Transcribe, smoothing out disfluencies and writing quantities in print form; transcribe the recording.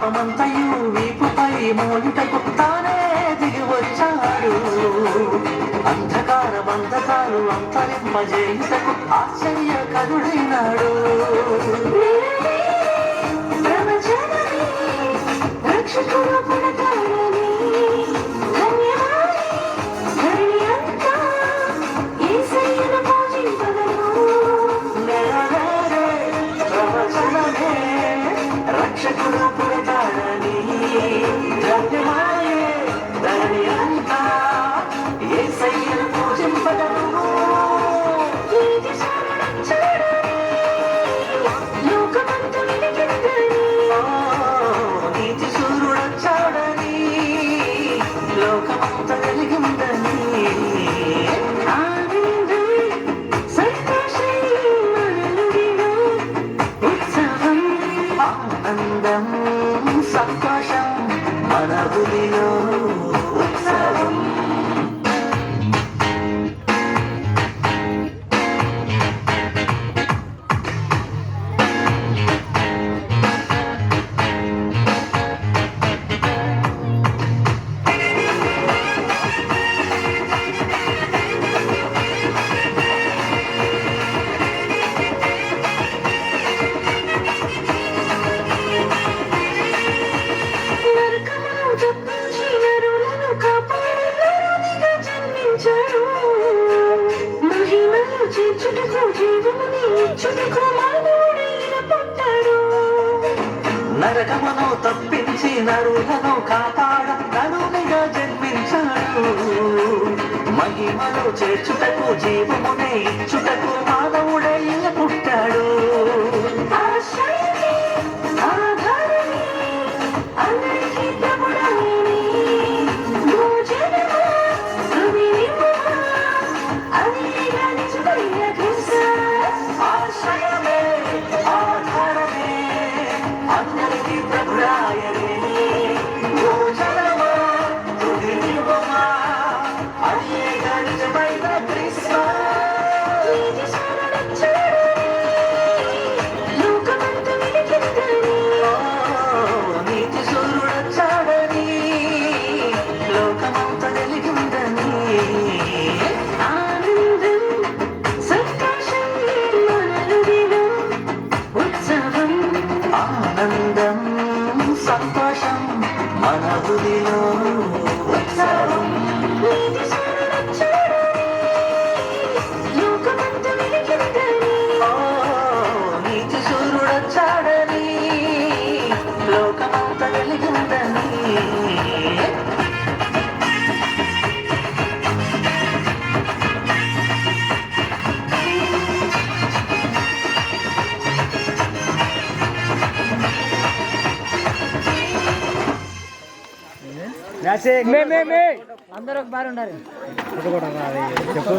పాపమంతయు వీపుపై మోయుటకు తానే దిగి వచ్చాడు. అంధకార బంధకాలు అంతరింపజేయుటకు ఆశ్చర్యకరుడైనాడు. రక్షకుడు పుడతాడని ధన్యమాయే ధరణి అంతా యేసయ్యను పూజింపదను. నీతి సూర్యుడొచ్చాడని లోకమంత వెలిగిందని. ఆనందం సంతోషం మన బుదిలో ఉత్సవం. నరకమును తప్పించి నరులను కాపాడ నరునిగా జన్మించాడు. మహిమను చేర్చుటకు జీవమునే ఇచ్చుటకు మానవుడై పుట్టాడు. అందరికీ ప్రభురాయనే భోజనమా తుది నిలువమా అదే గణితమైన క్రిస్మస్. నీతి సూర్యుడొచ్చాడని లోకమంత వెలిగిందని. ఆనందం సంతోషం మన బుదిలో ఉత్సవం. నీతి సూర్యుడొచ్చాడని లోకమంత వెలిగిందని. అందరూ బాగుండారు చెప్పు.